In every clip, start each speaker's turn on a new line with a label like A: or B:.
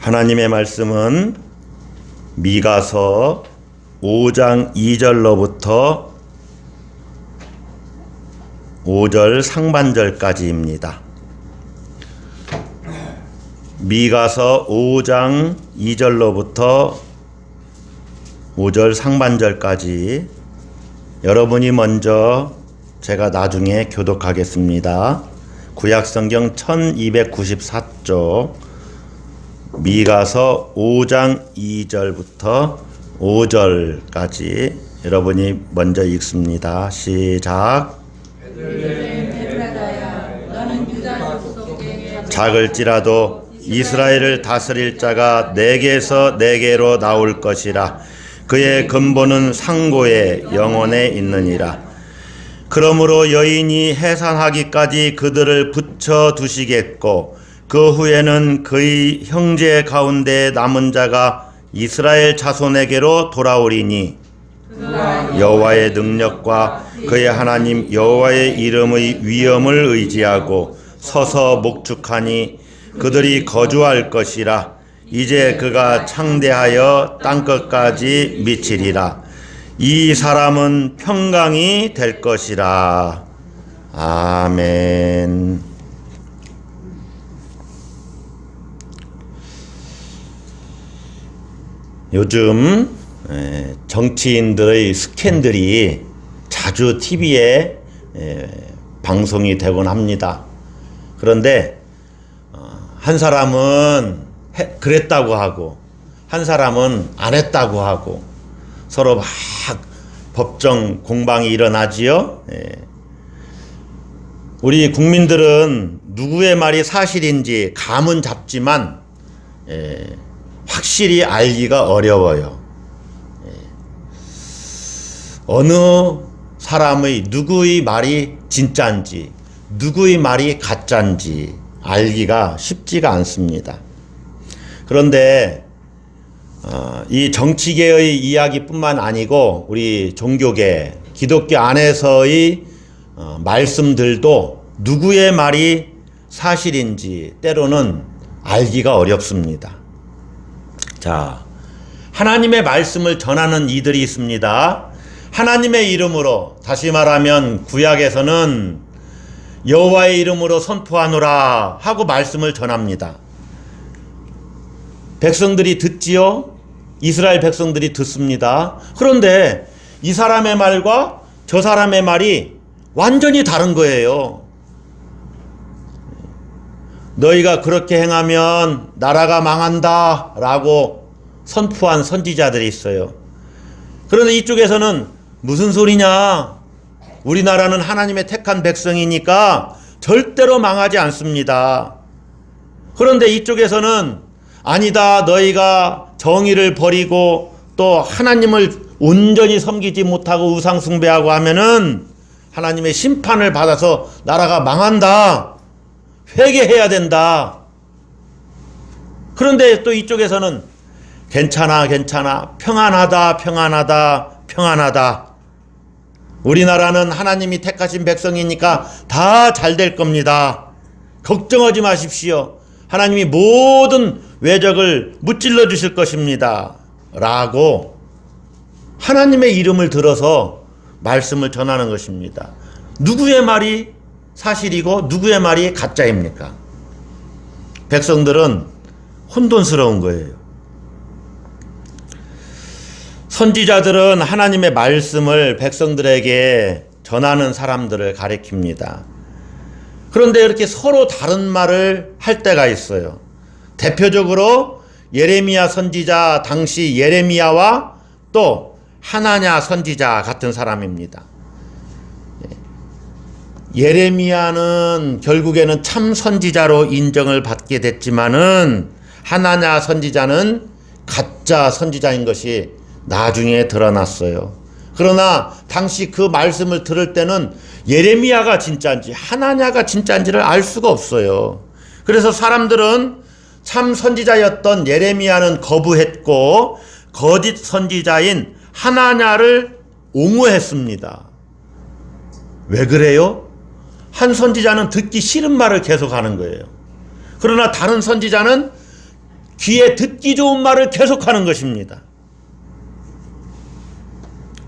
A: 하나님의 말씀은 미가서 5장 2절로부터 5절 상반절까지입니다. 미가서 5장 2절로부터 5절 상반절까지 여러분이 먼저 제가 나중에 교독하겠습니다. 구약성경 1294쪽 미가서 5장 2절부터 5절까지 여러분이 먼저 읽습니다. 시작. 작을지라도 이스라엘을 다스릴 자가 네게서 네게로 나올 것이라. 그의 근본은 상고의 영혼에 있느니라. 그러므로 여인이 해산하기까지 그들을 붙여 두시겠고 그 후에는 그의 형제 가운데 남은 자가 이스라엘 자손에게로 돌아오리니 여호와의 능력과 그의 하나님 여호와의 이름의 위엄을 의지하고 서서 목축하니 그들이 거주할 것이라. 이제 그가 창대하여 땅끝까지 미치리라. 이 사람은 평강이 될 것이라. 아멘. 요즘 정치인들의 스캔들이 자주 TV에 방송이 되곤 합니다. 그런데 한 사람은 그랬다고 하고 한 사람은 안 했다고 하고 서로 막 법정 공방이 일어나지요. 우리 국민들은 누구의 말이 사실인지 감은 잡지만 확실히 알기가 어려워요. 어느 사람의 누구의 말이 진짜인지 누구의 말이 가짜인지 알기가 쉽지가 않습니다. 그런데 이 정치계의 이야기뿐만 아니고 우리 종교계, 기독교 안에서의 말씀들도 누구의 말이 사실인지 때로는 알기가 어렵습니다. 자, 하나님의 말씀을 전하는 이들이 있습니다. 하나님의 이름으로, 다시 말하면 구약에서는 여호와의 이름으로 선포하노라 하고 말씀을 전합니다. 백성들이 듣지요? 이스라엘 백성들이 듣습니다. 그런데 이 사람의 말과 저 사람의 말이 완전히 다른 거예요. 너희가 그렇게 행하면 나라가 망한다 라고 선포한 선지자들이 있어요. 그런데 이쪽에서는 무슨 소리냐? 우리나라는 하나님의 택한 백성이니까 절대로 망하지 않습니다. 그런데 이쪽에서는 아니다, 너희가 정의를 버리고 또 하나님을 온전히 섬기지 못하고 우상 숭배하고 하면은 하나님의 심판을 받아서 나라가 망한다, 회개해야 된다. 그런데 또 이쪽에서는 괜찮아 평안하다 우리나라는 하나님이 택하신 백성이니까 다 잘 될 겁니다. 걱정하지 마십시오. 하나님이 모든 외적을 무찔러 주실 것입니다 라고 하나님의 이름을 들어서 말씀을 전하는 것입니다. 누구의 말이 사실이고 누구의 말이 가짜입니까? 백성들은 혼돈스러운 거예요. 선지자들은 하나님의 말씀을 백성들에게 전하는 사람들을 가리킵니다. 그런데 이렇게 서로 다른 말을 할 때가 있어요. 대표적으로 예레미야 선지자, 당시 예레미야와 또 하나냐 선지자 같은 사람입니다. 예레미야는 결국에는 참 선지자로 인정을 받게 됐지만은 하나냐 선지자는 가짜 선지자인 것이 나중에 드러났어요. 그러나 당시 그 말씀을 들을 때는 예레미야가 진짜인지 하나냐가 진짜인지를 알 수가 없어요. 그래서 사람들은 참 선지자였던 예레미야는 거부했고 거짓 선지자인 하나냐를 옹호했습니다. 왜 그래요? 한 선지자는 듣기 싫은 말을 계속하는 거예요. 그러나 다른 선지자는 귀에 듣기 좋은 말을 계속하는 것입니다.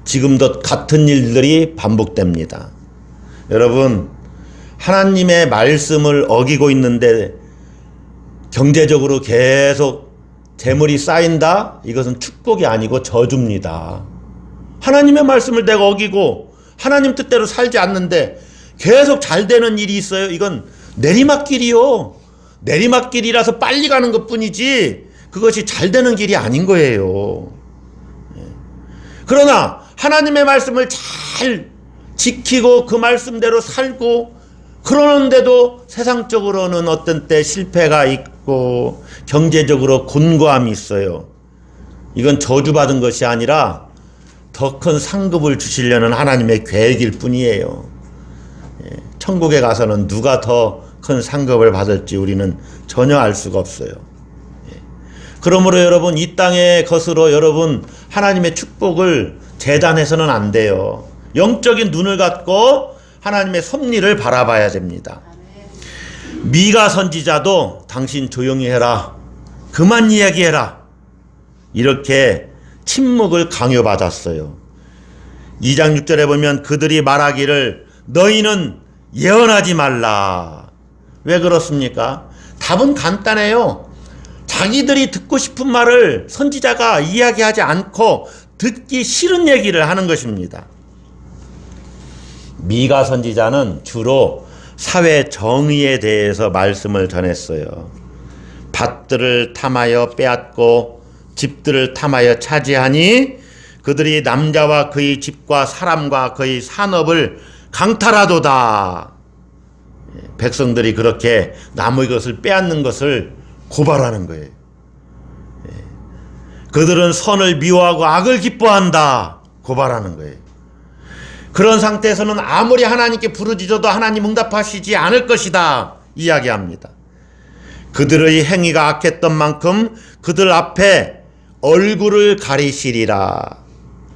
A: 지금도 같은 일들이 반복됩니다. 여러분, 하나님의 말씀을 어기고 있는데 경제적으로 계속 재물이 쌓인다? 이것은 축복이 아니고 저주입니다. 하나님의 말씀을 내가 어기고 하나님 뜻대로 살지 않는데 계속 잘 되는 일이 있어요. 이건 내리막길이요. 내리막길이라서 빨리 가는 것뿐이지 그것이 잘 되는 길이 아닌 거예요. 그러나 하나님의 말씀을 잘 지키고 그 말씀대로 살고 그러는데도 세상적으로는 어떤 때 실패가 있고 경제적으로 곤고함이 있어요. 이건 저주받은 것이 아니라 더 큰 상급을 주시려는 하나님의 계획일 뿐이에요. 천국에 가서는 누가 더 큰 상급을 받을지 우리는 전혀 알 수가 없어요. 그러므로 여러분, 이 땅의 것으로 여러분 하나님의 축복을 재단해서는 안 돼요. 영적인 눈을 갖고 하나님의 섭리를 바라봐야 됩니다. 미가 선지자도 당신 조용히 해라, 그만 이야기해라, 이렇게 침묵을 강요받았어요. 2장 6절에 보면 그들이 말하기를 너희는 예언하지 말라. 왜 그렇습니까? 답은 간단해요. 자기들이 듣고 싶은 말을 선지자가 이야기하지 않고 듣기 싫은 얘기를 하는 것입니다. 미가 선지자는 주로 사회 정의에 대해서 말씀을 전했어요. 밭들을 탐하여 빼앗고 집들을 탐하여 차지하니 그들이 남자와 그의 집과 사람과 그의 산업을 강탈하도다. 백성들이 그렇게 남의 것을 빼앗는 것을 고발하는 거예요. 그들은 선을 미워하고 악을 기뻐한다. 고발하는 거예요. 그런 상태에서는 아무리 하나님께 부르짖어도 하나님 응답하시지 않을 것이다 이야기합니다. 그들의 행위가 악했던 만큼 그들 앞에 얼굴을 가리시리라.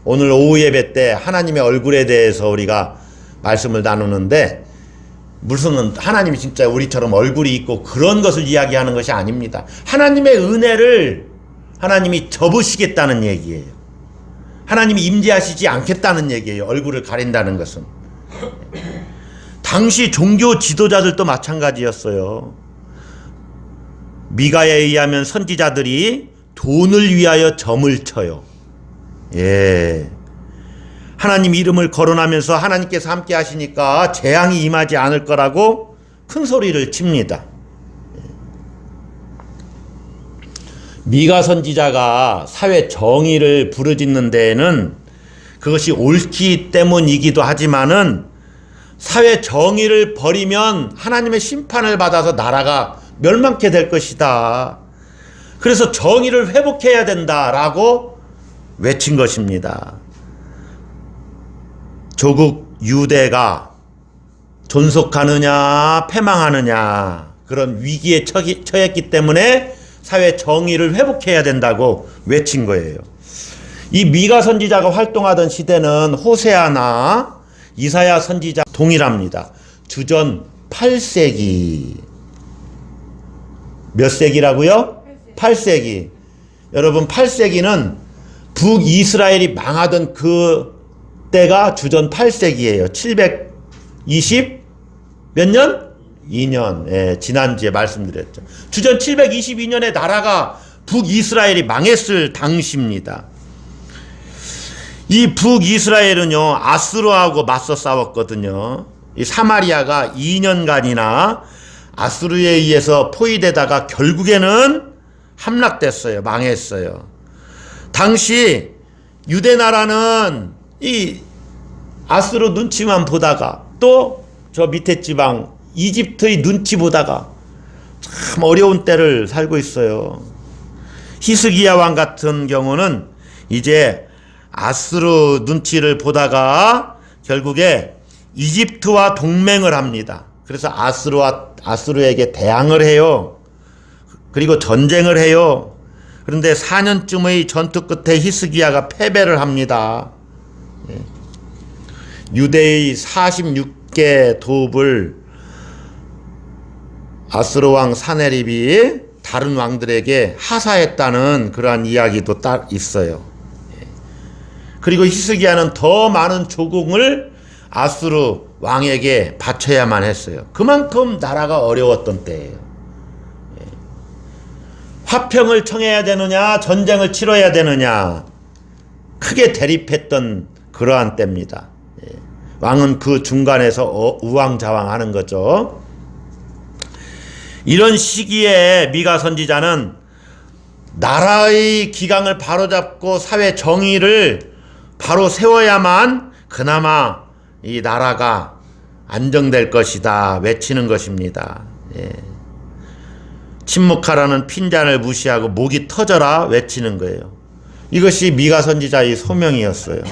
A: 오늘 오후 예배 때 하나님의 얼굴에 대해서 우리가 말씀을 나누는데 무슨 하나님이 진짜 우리처럼 얼굴이 있고 그런 것을 이야기하는 것이 아닙니다. 하나님의 은혜를 하나님이 접으시겠다는 얘기예요. 하나님이 임재하시지 않겠다는 얘기예요. 얼굴을 가린다는 것은. 당시 종교 지도자들도 마찬가지였어요. 미가에 의하면 선지자들이 돈을 위하여 점을 쳐요. 하나님 이름을 거론하면서 하나님께서 함께 하시니까 재앙이 임하지 않을 거라고 큰 소리를 칩니다. 미가 선지자가 사회 정의를 부르짖는 데에는 그것이 옳기 때문이기도 하지만은 사회 정의를 버리면 하나님의 심판을 받아서 나라가 멸망케 될 것이다. 그래서 정의를 회복해야 된다라고 외친 것입니다. 조국 유대가 존속하느냐 패망하느냐 그런 위기에 처했기 때문에 사회 정의를 회복해야 된다고 외친 거예요. 이 미가 선지자가 활동하던 시대는 호세아나 이사야 선지자 동일합니다. 주전 8세기. 몇 세기라고요? 8세기. 여러분 8세기는 북이스라엘이 망하던 그 때가 주전 8세기예요. 720 몇 년? 2년. 지난주에 말씀드렸죠. 주전 722년에 나라가 북이스라엘이 망했을 당시입니다. 이 북이스라엘은요 아수르하고 맞서 싸웠거든요. 이 사마리아가 2년간이나 아수르에 의해서 포위되다가 결국에는 함락됐어요. 망했어요. 당시 유대 나라는 이 아수르 눈치만 보다가 또 저 밑에 지방 이집트의 눈치 보다가 참 어려운 때를 살고 있어요. 히스기야 왕 같은 경우는 이제 아수르 눈치를 보다가 결국에 이집트와 동맹을 합니다. 그래서 아수르에게 대항을 해요. 그리고 전쟁을 해요. 그런데 4년쯤의 전투 끝에 히스기야가 패배를 합니다. 유대의 46개 도읍을 아수르 왕 사네립이 다 다른 왕들에게 하사했다는 그러한 이야기도 딱 있어요. 그리고 히스기야는 더 많은 조공을 아수르 왕에게 바쳐야만 했어요. 그만큼 나라가 어려웠던 때예요. 화평을 청해야 되느냐, 전쟁을 치러야 되느냐, 크게 대립했던 그러한 때입니다. 왕은 그 중간에서 우왕좌왕하는 거죠. 이런 시기에 미가 선지자는 나라의 기강을 바로잡고 사회 정의를 바로 세워야만 그나마 이 나라가 안정될 것이다 외치는 것입니다. 침묵하라는 핀잔을 무시하고 목이 터져라 외치는 거예요. 이것이 미가 선지자의 소명이었어요.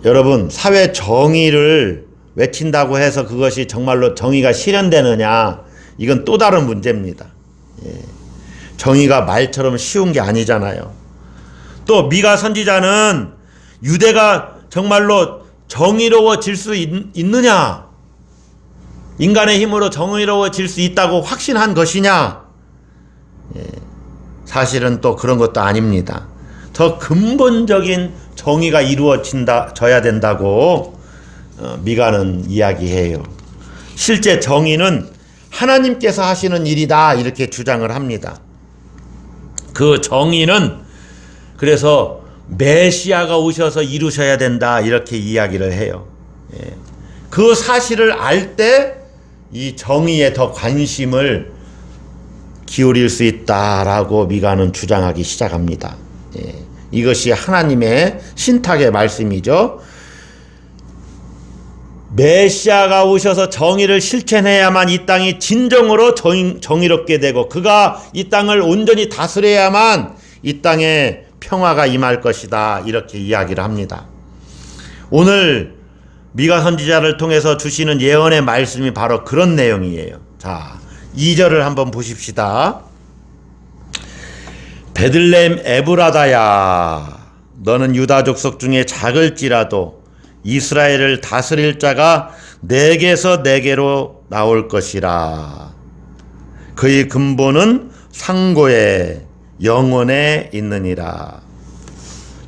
A: 여러분, 사회 정의를 외친다고 해서 그것이 정말로 정의가 실현되느냐, 이건 또 다른 문제입니다. 정의가 말처럼 쉬운 게 아니잖아요. 또 미가 선지자는 유대가 정말로 정의로워질 수 있느냐, 인간의 힘으로 정의로워질 수 있다고 확신한 것이냐, 사실은 또 그런 것도 아닙니다. 더 근본적인 정의가 이루어져야 된다고 미가는 이야기해요. 실제 정의는 하나님께서 하시는 일이다 이렇게 주장을 합니다. 그 정의는 그래서 메시아가 오셔서 이루셔야 된다 이렇게 이야기를 해요. 그 사실을 알 때 이 정의에 더 관심을 기울일 수 있다라고 미가는 주장하기 시작합니다. 이것이 하나님의 신탁의 말씀이죠. 메시아가 오셔서 정의를 실천해야만 이 땅이 진정으로 정의롭게 되고 그가 이 땅을 온전히 다스려야만 이 땅에 평화가 임할 것이다 이렇게 이야기를 합니다. 오늘 미가 선지자를 통해서 주시는 예언의 말씀이 바로 그런 내용이에요. 자, 2절을 한번 보십시다. 베들레헴 에브라다야, 너는 유다 족속 중에 작을지라도 이스라엘을 다스릴 자가 내게서 내게로 나올 것이라. 그의 근본은 상고에 영원에 있느니라.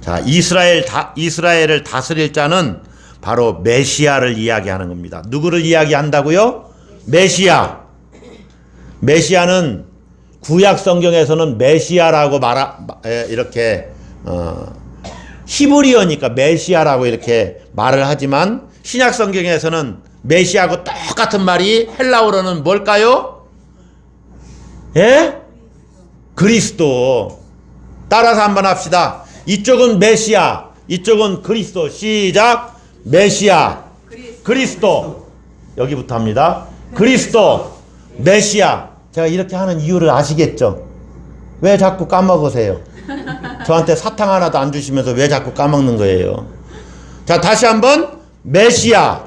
A: 자, 이스라엘을 다스릴 자는 바로 메시아를 이야기하는 겁니다. 누구를 이야기한다고요? 메시아. 메시아는 구약 성경에서는 메시아라고 이렇게 히브리어니까 메시아라고 이렇게 말을 하지만 신약 성경에서는 메시아하고 똑같은 말이 헬라어로는 뭘까요? 예? 그리스도. 따라서 한번 합시다. 이쪽은 메시아, 이쪽은 그리스도. 시작. 메시아, 그리스도. 여기부터 합니다. 그리스도, 메시아. 제가 이렇게 하는 이유를 아시겠죠? 왜 자꾸 까먹으세요? 저한테 사탕 하나도 안 주시면서 왜 자꾸 까먹는 거예요? 자, 다시 한번. 메시아,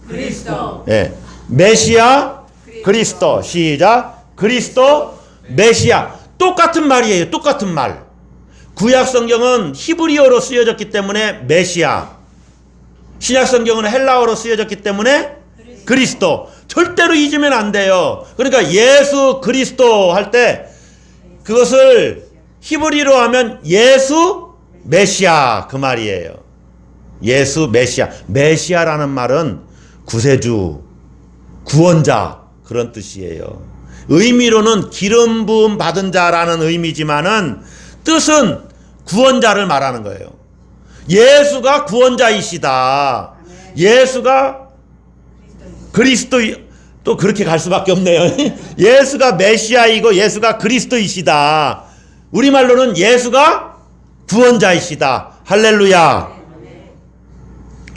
B: 그리스도.
A: 예, 메시아, 그리스도. 시작. 그리스도, 메시아. 똑같은 말이에요. 똑같은 말. 구약 성경은 히브리어로 쓰여졌기 때문에 메시아, 신약 성경은 헬라어로 쓰여졌기 때문에 그리스도. 절대로 잊으면 안 돼요. 그러니까 예수 그리스도 할 때 그것을 히브리로 하면 예수 메시아 그 말이에요. 예수 메시아. 메시아라는 말은 구세주, 구원자 그런 뜻이에요. 의미로는 기름 부음 받은 자라는 의미지만은 뜻은 구원자를 말하는 거예요. 예수가 구원자이시다. 예수가 그리스도. 또 그렇게 갈 수밖에 없네요. 예수가 메시아이고 예수가 그리스도이시다. 우리말로는 예수가 구원자이시다. 할렐루야.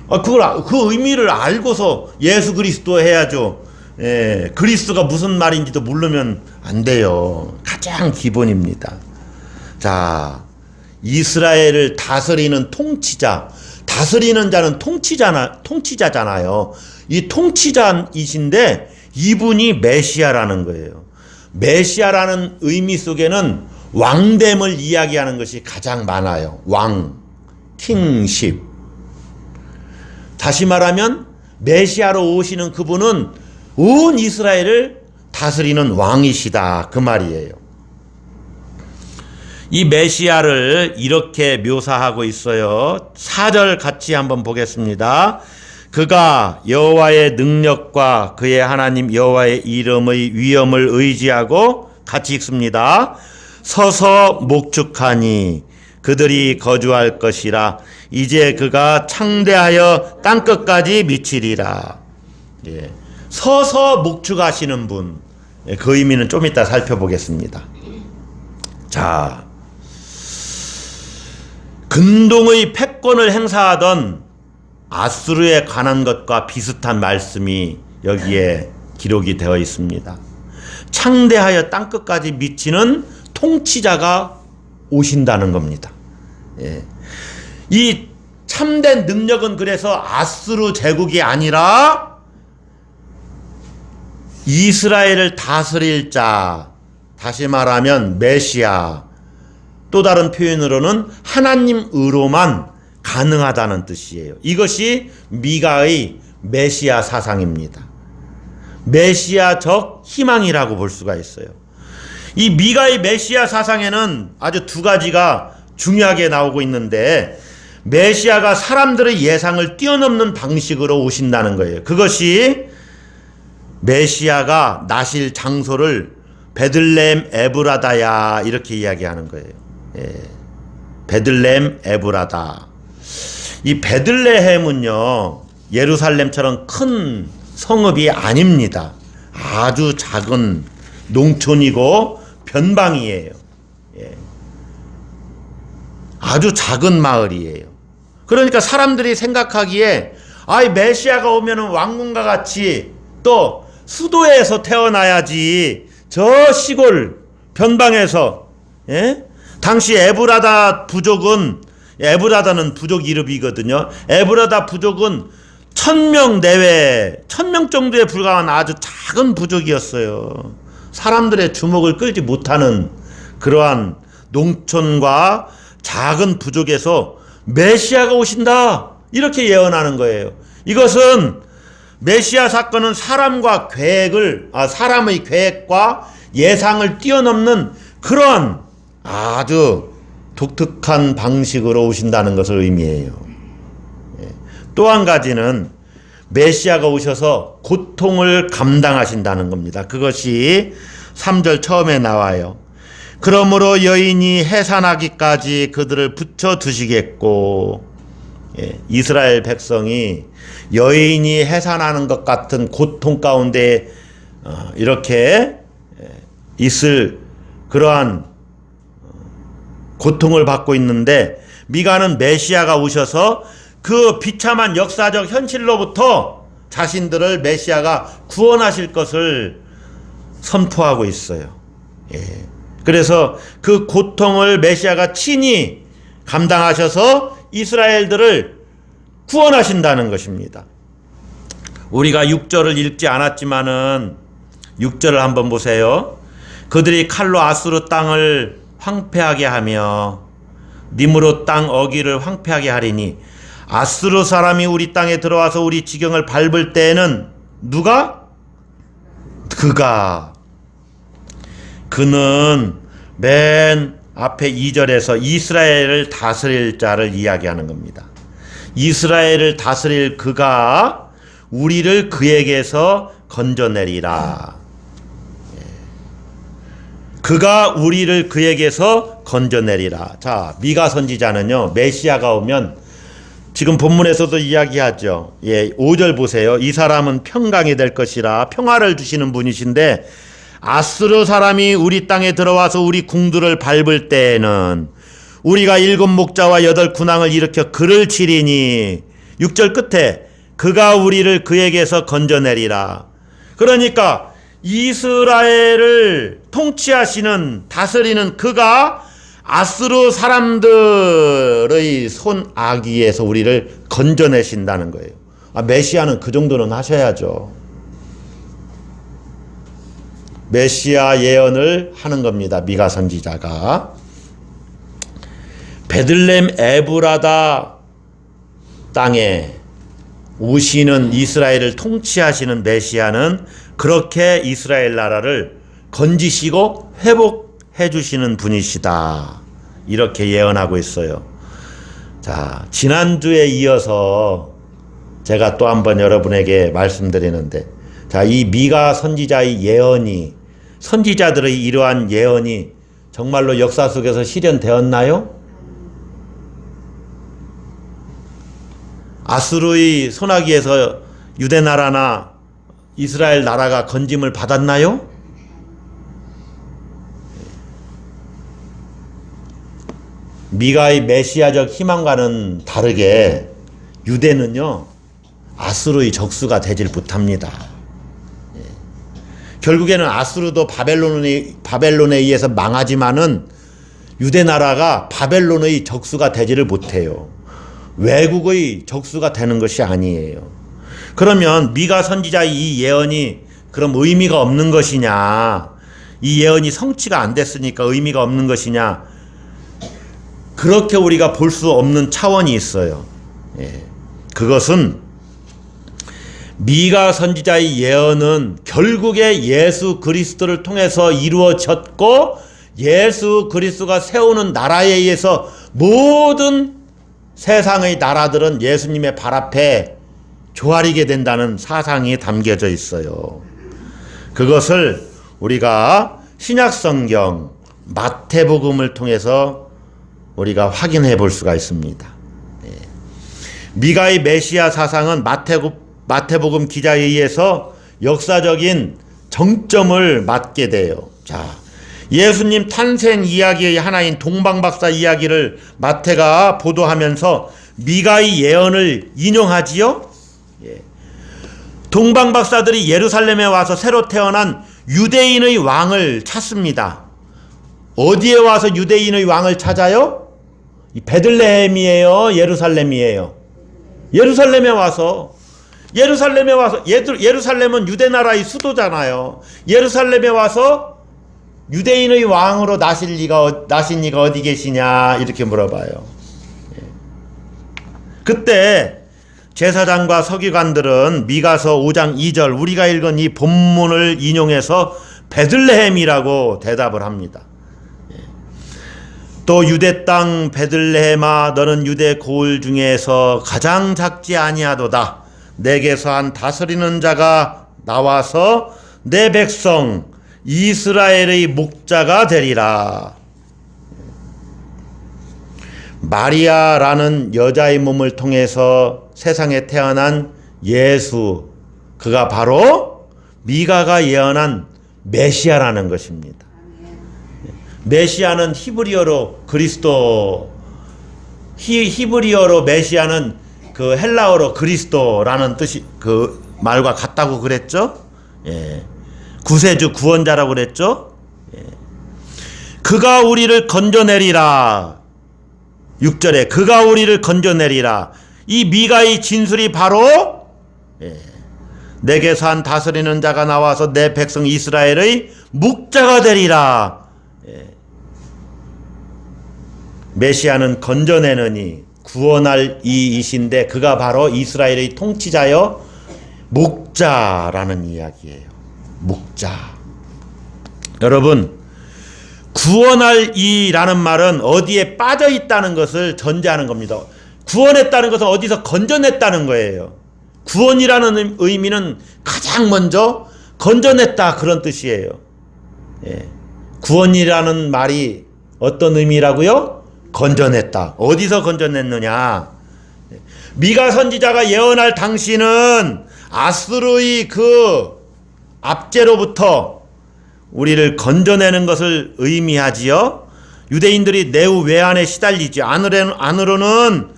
A: 그 의미를 알고서 예수 그리스도 해야죠. 예, 그리스도가 무슨 말인지도 모르면 안 돼요. 가장 기본입니다. 자, 이스라엘을 다스리는 통치자. 다스리는 자는 통치자잖아요. 이 통치자이신데 이분이 메시아라는 거예요. 메시아라는 의미 속에는 왕됨을 이야기하는 것이 가장 많아요. 왕, 킹십. 다시 말하면 메시아로 오시는 그분은 온 이스라엘을 다스리는 왕이시다 그 말이에요. 이 메시아를 이렇게 묘사하고 있어요. 4절 같이 한번 보겠습니다. 그가 여호와의 능력과 그의 하나님 여호와의 이름의 위엄을 의지하고 같이 읽습니다. 서서 목축하니 그들이 거주할 것이라. 이제 그가 창대하여 땅끝까지 미치리라. 예. 서서 목축하시는 분. 예, 그 의미는 좀 이따 살펴보겠습니다. 자, 근동의 패권을 행사하던 아수르에 관한 것과 비슷한 말씀이 여기에 기록이 되어 있습니다. 창대하여 땅끝까지 미치는 통치자가 오신다는 겁니다. 예. 이 참된 능력은 그래서 아수르 제국이 아니라 이스라엘을 다스릴 자, 다시 말하면 메시아, 또 다른 표현으로는 하나님으로만 가능하다는 뜻이에요. 이것이 미가의 메시아 사상입니다. 메시아적 희망이라고 볼 수가 있어요. 이 미가의 메시아 사상에는 아주 두 가지가 중요하게 나오고 있는데, 메시아가 사람들의 예상을 뛰어넘는 방식으로 오신다는 거예요. 그것이 메시아가 나실 장소를 베들레헴 에브라다야 이렇게 이야기하는 거예요. 예. 베들레헴 에브라다. 이 베들레헴은요, 예루살렘처럼 큰 성읍이 아닙니다. 아주 작은 농촌이고 변방이에요. 예. 아주 작은 마을이에요. 그러니까 사람들이 생각하기에 아이 메시아가 오면은 왕궁과 같이 또 수도에서 태어나야지 저 시골 변방에서, 예? 당시 에브라다 부족은, 에브라다는 부족 이름이거든요. 에브라다 부족은 1000명 내외, 1000명 정도에 불과한 아주 작은 부족이었어요. 사람들의 주목을 끌지 못하는 그러한 농촌과 작은 부족에서 메시아가 오신다 이렇게 예언하는 거예요. 이것은 메시아 사건은 사람의 계획과 예상을 뛰어넘는 그런 아주 독특한 방식으로 오신다는 것을 의미해요. 또 한 가지는 메시아가 오셔서 고통을 감당하신다는 겁니다. 그것이 3절 처음에 나와요. 그러므로 여인이 해산하기까지 그들을 붙여 두시겠고, 예, 이스라엘 백성이 여인이 해산하는 것 같은 고통 가운데 이렇게 있을 그러한 고통을 받고 있는데, 미가는 메시아가 오셔서 그 비참한 역사적 현실로부터 자신들을 메시아가 구원하실 것을 선포하고 있어요. 예. 그래서 그 고통을 메시아가 친히 감당하셔서 이스라엘들을 구원하신다는 것입니다. 우리가 6절을 읽지 않았지만은 6절을 한번 보세요. 그들이 칼로 아수르 땅을 황폐하게 하며 니므롯 땅 어기를 황폐하게 하리니, 아수르 사람이 우리 땅에 들어와서 우리 지경을 밟을 때에는 누가? 그는 맨 앞에 2절에서 이스라엘을 다스릴 자를 이야기하는 겁니다. 이스라엘을 다스릴 그가 우리를 그에게서 건져내리라. 그가 우리를 그에게서 건져내리라. 자, 미가 선지자는요, 메시아가 오면 지금 본문에서도 이야기하죠. 예, 5절 보세요. 이 사람은 평강이 될 것이라. 평화를 주시는 분이신데, 아수르 사람이 우리 땅에 들어와서 우리 궁들을 밟을 때에는 우리가 7 목자와 8 군왕을 일으켜 그를 치리니, 6절 끝에 그가 우리를 그에게서 건져내리라. 그러니까 이스라엘을 통치하시는, 다스리는 그가 아수르 사람들의 손 아귀에서 우리를 건져내신다는 거예요. 메시아는 그 정도는 하셔야죠. 메시아 예언을 하는 겁니다. 미가 선지자가. 베들레헴 에브라다 땅에 오시는 이스라엘을 통치하시는 메시아는 그렇게 이스라엘 나라를 건지시고 회복해 주시는 분이시다. 이렇게 예언하고 있어요. 자, 지난주에 이어서 제가 또 한번 여러분에게 말씀드리는데, 자, 이 미가 선지자의 예언이, 선지자들의 이러한 예언이 정말로 역사 속에서 실현되었나요? 아수르의 손아귀에서 유대 나라나 이스라엘 나라가 건짐을 받았나요? 미가의 메시아적 희망과는 다르게 유대는요, 아수르의 적수가 되질 못합니다. 결국에는 아수르도 바벨론에 의해서 망하지만은 유대 나라가 바벨론의 적수가 되지를 못해요. 외국의 적수가 되는 것이 아니에요. 그러면 미가 선지자의 이 예언이 그럼 의미가 없는 것이냐? 이 예언이 성취가 안 됐으니까 의미가 없는 것이냐? 그렇게 우리가 볼 수 없는 차원이 있어요. 그것은 미가 선지자의 예언은 결국에 예수 그리스도를 통해서 이루어졌고, 예수 그리스도가 세우는 나라에 의해서 모든 세상의 나라들은 예수님의 발 앞에 조아리게 된다는 사상이 담겨져 있어요. 그것을 우리가 신약성경 마태복음을 통해서 우리가 확인해 볼 수가 있습니다. 미가의 메시아 사상은 마태복음 기자에 의해서 역사적인 정점을 맞게 돼요. 자, 예수님 탄생 이야기의 하나인 동방박사 이야기를 마태가 보도하면서 미가의 예언을 인용하지요. 동방박사들이 예루살렘에 와서 새로 태어난 유대인의 왕을 찾습니다. 어디에 와서 유대인의 왕을 찾아요? 베들레헴이에요? 예루살렘이에요? 예루살렘에 와서 예루살렘은 유대 나라의 수도잖아요. 예루살렘에 와서 유대인의 왕으로 나신 이가 어디 계시냐 이렇게 물어봐요. 그때 제사장과 서기관들은 미가서 5장 2절 우리가 읽은 이 본문을 인용해서 베들레헴이라고 대답을 합니다. 또 유대 땅 베들레헴아 너는 유대 고을 중에서 가장 작지 아니하도다. 내게서 한 다스리는 자가 나와서 내 백성 이스라엘의 목자가 되리라. 마리아라는 여자의 몸을 통해서 세상에 태어난 예수, 그가 바로 미가가 예언한 메시아라는 것입니다. 메시아는 히브리어로 그리스도, 히브리어로 메시아는 그 헬라어로 그리스도라는 뜻이 그 말과 같다고 그랬죠. 구세주 구원자라고 그랬죠. 그가 우리를 건져내리라. 6절에 그가 우리를 건져내리라. 이 미가의 진술이 바로 내게서 한 다스리는 자가 나와서 내 백성 이스라엘의 목자가 되리라. 메시아는 건져내느니 구원할 이이신데 그가 바로 이스라엘의 통치자여 목자라는 이야기예요. 목자. 여러분, 구원할 이라는 말은 어디에 빠져 있다는 것을 전제하는 겁니다. 구원했다는 것은 어디서 건져냈다는 거예요. 구원이라는 의미는 가장 먼저 건져냈다 그런 뜻이에요. 구원이라는 말이 어떤 의미라고요? 건져냈다. 어디서 건져냈느냐? 미가 선지자가 예언할 당시는 아수르의 그 압제로부터 우리를 건져내는 것을 의미하지요. 유대인들이 내후 외환에 시달리지. 안으로는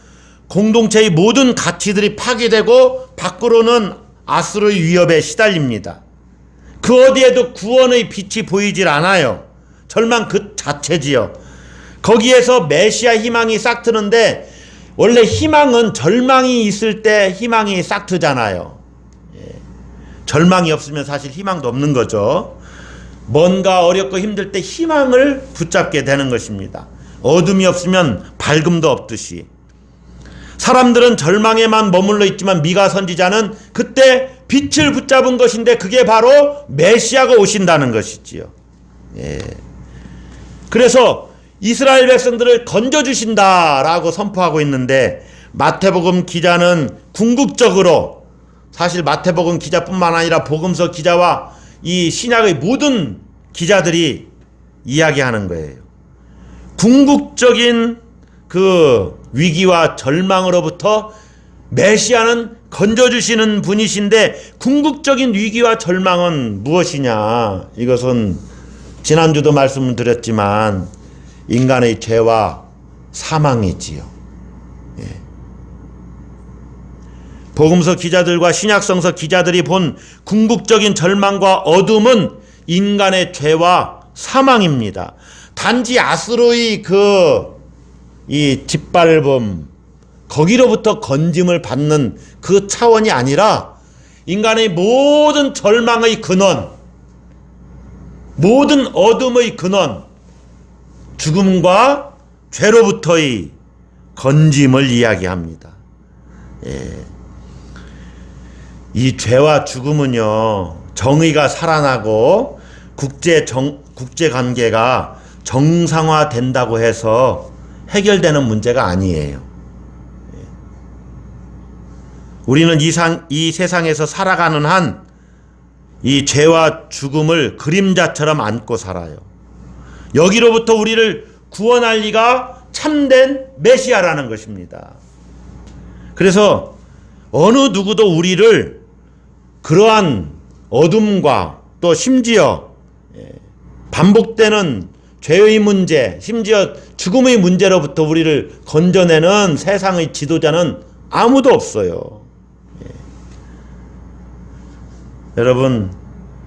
A: 공동체의 모든 가치들이 파괴되고 밖으로는 아수르의 위협에 시달립니다. 그 어디에도 구원의 빛이 보이질 않아요. 절망 그 자체지요. 거기에서 메시아 희망이 싹트는데 원래 희망은 절망이 있을 때 희망이 싹트잖아요. 절망이 없으면 사실 희망도 없는 거죠. 뭔가 어렵고 힘들 때 희망을 붙잡게 되는 것입니다. 어둠이 없으면 밝음도 없듯이. 사람들은 절망에만 머물러 있지만 미가 선지자는 그때 빛을 붙잡은 것인데 그게 바로 메시아가 오신다는 것이지요. 예. 그래서 이스라엘 백성들을 건져주신다라고 선포하고 있는데 마태복음 기자는 궁극적으로 사실 마태복음 기자뿐만 아니라 복음서 기자와 이 신약의 모든 기자들이 이야기하는 거예요. 궁극적인 그 위기와 절망으로부터 메시아는 건져주시는 분이신데 궁극적인 위기와 절망은 무엇이냐? 이것은 지난주도 말씀을 드렸지만 인간의 죄와 사망이지요. 예. 복음서 기자들과 신약성서 기자들이 본 궁극적인 절망과 어둠은 인간의 죄와 사망입니다. 단지 아수르의 이 짓밟음, 거기로부터 건짐을 받는 그 차원이 아니라 인간의 모든 절망의 근원, 모든 어둠의 근원, 죽음과 죄로부터의 건짐을 이야기합니다. 예. 이 죄와 죽음은요, 정의가 살아나고 국제관계가 정상화된다고 해서 해결되는 문제가 아니에요. 우리는 이 세상에서 살아가는 한 이 죄와 죽음을 그림자처럼 안고 살아요. 여기로부터 우리를 구원할 리가 참된 메시아라는 것입니다. 그래서 어느 누구도 우리를 그러한 어둠과 또 심지어 반복되는 죄의 문제, 심지어 죽음의 문제로부터 우리를 건져내는 세상의 지도자는 아무도 없어요. 여러분,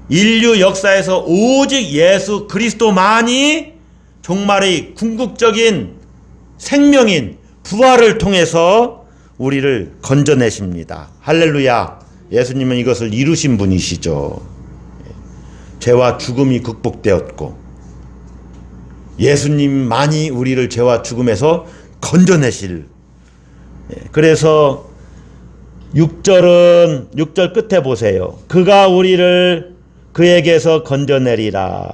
A: 인류 역사에서 오직 예수 그리스도만이 종말의 궁극적인 생명인 부활을 통해서 우리를 건져내십니다. 할렐루야. 예수님은 이것을 이루신 분이시죠. 죄와 죽음이 극복되었고 예수님만이 우리를 죄와 죽음에서 건져내실. 그래서 6절 끝에 보세요. 그가 우리를 그에게서 건져내리라.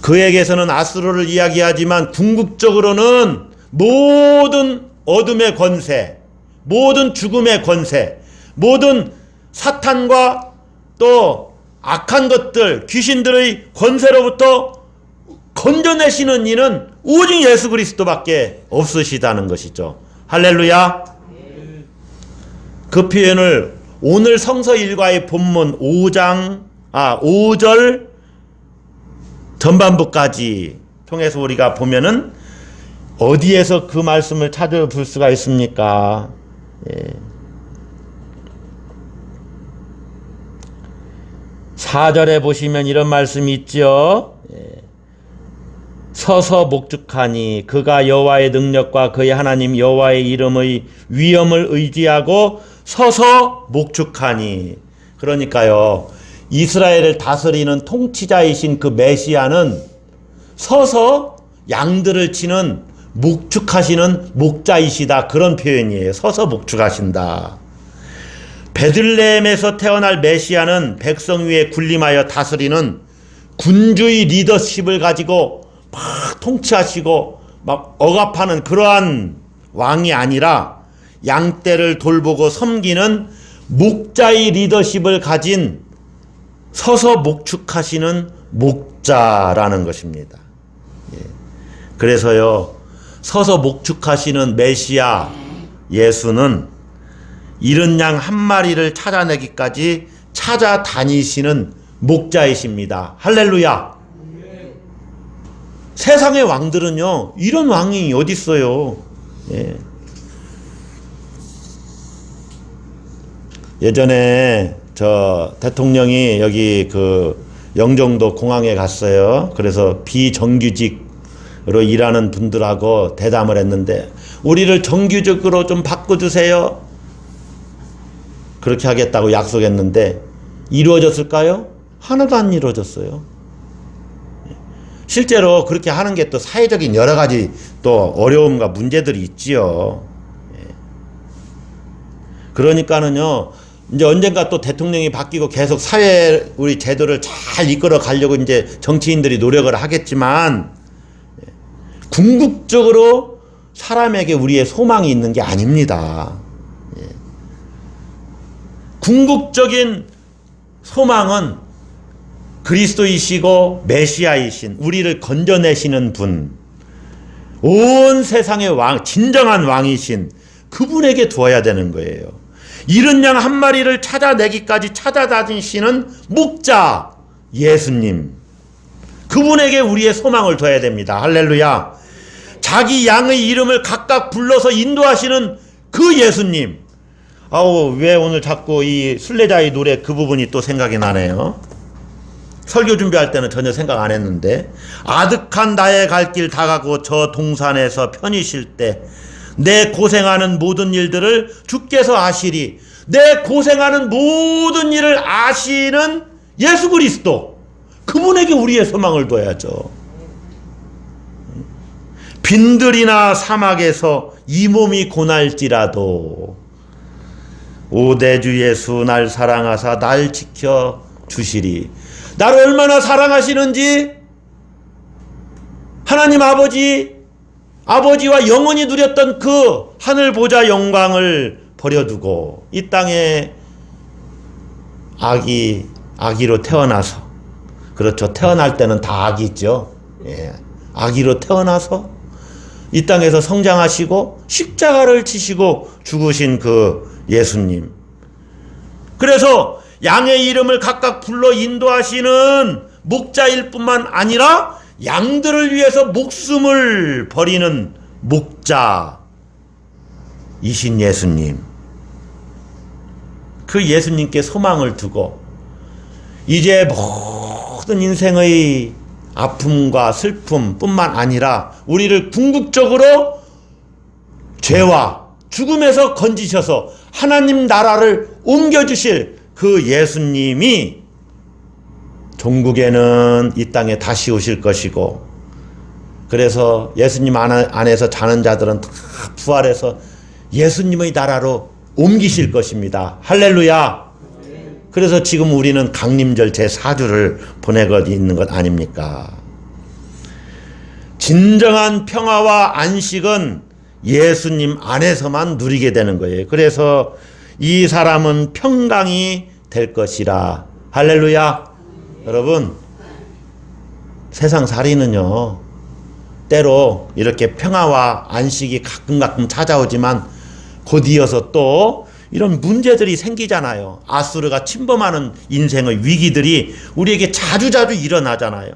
A: 그에게서는 아수르를 이야기하지만 궁극적으로는 모든 어둠의 권세, 모든 죽음의 권세, 모든 사탄과 또 악한 것들, 귀신들의 권세로부터 건져내시는 이는 오직 예수 그리스도밖에 없으시다는 것이죠. 할렐루야. 그 표현을 오늘 성서 일과의 본문 5절 전반부까지 통해서 우리가 보면은 어디에서 그 말씀을 찾아볼 수가 있습니까? 예. 4절에 보시면 이런 말씀이 있죠. 예. 서서 목축하니 그가 여호와의 능력과 그의 하나님 여호와의 이름의 위엄을 의지하고 서서 목축하니. 그러니까요, 이스라엘을 다스리는 통치자이신 그 메시아는 서서 양들을 치는 목축하시는 목자이시다, 그런 표현이에요. 서서 목축하신다. 베들레헴에서 태어날 메시아는 백성 위에 군림하여 다스리는 군주의 리더십을 가지고 막 통치하시고 막 억압하는 그러한 왕이 아니라 양떼를 돌보고 섬기는 목자의 리더십을 가진 서서 목축하시는 목자라는 것입니다. 예. 그래서요, 서서 목축하시는 메시아 예수는 잃은 양 한 마리를 찾아내기까지 찾아다니시는 목자이십니다. 할렐루야. 세상의 왕들은요, 이런 왕이 어디 있어요. 예. 예전에 저 대통령이 여기 그 영종도 공항에 갔어요. 그래서 비정규직으로 일하는 분들하고 대담을 했는데 우리를 정규직으로 좀 바꿔주세요. 그렇게 하겠다고 약속했는데 이루어졌을까요? 하나도 안 이루어졌어요. 실제로 그렇게 하는 게 또 사회적인 여러 가지 또 어려움과 문제들이 있지요. 그러니까는요, 이제 언젠가 또 대통령이 바뀌고 계속 사회 우리 제도를 잘 이끌어 가려고 이제 정치인들이 노력을 하겠지만, 궁극적으로 사람에게 우리의 소망이 있는 게 아닙니다. 궁극적인 소망은 그리스도이시고 메시아이신 우리를 건져내시는 분, 온 세상의 왕, 진정한 왕이신 그분에게 두어야 되는 거예요. 잃은 양 한 마리를 찾아내기까지 찾아다니시는 목자 예수님, 그분에게 우리의 소망을 둬야 됩니다. 할렐루야. 자기 양의 이름을 각각 불러서 인도하시는 그 예수님. 아우, 왜 오늘 자꾸 이 순례자의 노래 그 부분이 또 생각이 나네요. 설교 준비할 때는 전혀 생각 안 했는데, 아득한 나의 갈 길 다가고 저 동산에서 편히 쉴 때 내 고생하는 모든 일들을 주께서 아시리. 내 고생하는 모든 일을 아시는 예수 그리스도, 그분에게 우리의 소망을 둬야죠. 빈들이나 사막에서 이 몸이 고날지라도 오 내 주 예수 날 사랑하사 날 지켜 주시리. 나를 얼마나 사랑하시는지 하나님 아버지와 영원히 누렸던 그 하늘 보좌 영광을 버려두고 이 땅에 아기로 태어나서, 그렇죠, 태어날 때는 다 아기죠. 예. 아기로 태어나서 이 땅에서 성장하시고 십자가를 지시고 죽으신 그 예수님, 그래서 양의 이름을 각각 불러 인도하시는 목자일 뿐만 아니라 양들을 위해서 목숨을 버리는 목자이신 예수님, 그 예수님께 소망을 두고 이제 모든 인생의 아픔과 슬픔 뿐만 아니라 우리를 궁극적으로 죄와 죽음에서 건지셔서 하나님 나라를 옮겨주실 그 예수님이 종국에는 이 땅에 다시 오실 것이고, 그래서 예수님 안에서 자는 자들은 다 부활해서 예수님의 나라로 옮기실 것입니다. 할렐루야. 그래서 지금 우리는 강림절 제4주를 보내고 있는 것 아닙니까? 진정한 평화와 안식은 예수님 안에서만 누리게 되는 거예요. 그래서 이 사람은 평강이 될 것이라. 할렐루야. 여러분, 세상 살이는요, 때로 이렇게 평화와 안식이 가끔 찾아오지만 곧 이어서 또 이런 문제들이 생기잖아요. 아수르가 침범하는 인생의 위기들이 우리에게 자주자주 일어나잖아요.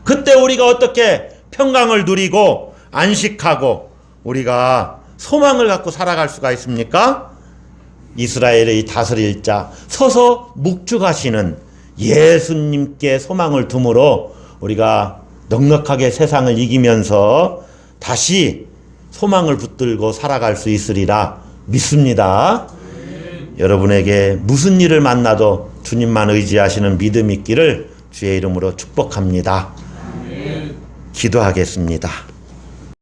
A: 그때 우리가 어떻게 평강을 누리고 안식하고 우리가 소망을 갖고 살아갈 수가 있습니까? 이스라엘의 다스릴 자, 서서 묵죽하시는 예수님께 소망을 둠으로 우리가 넉넉하게 세상을 이기면서 다시 소망을 붙들고 살아갈 수 있으리라 믿습니다. 여러분에게 무슨 일을 만나도 주님만 의지하시는 믿음 있기를 주의 이름으로 축복합니다. 기도하겠습니다.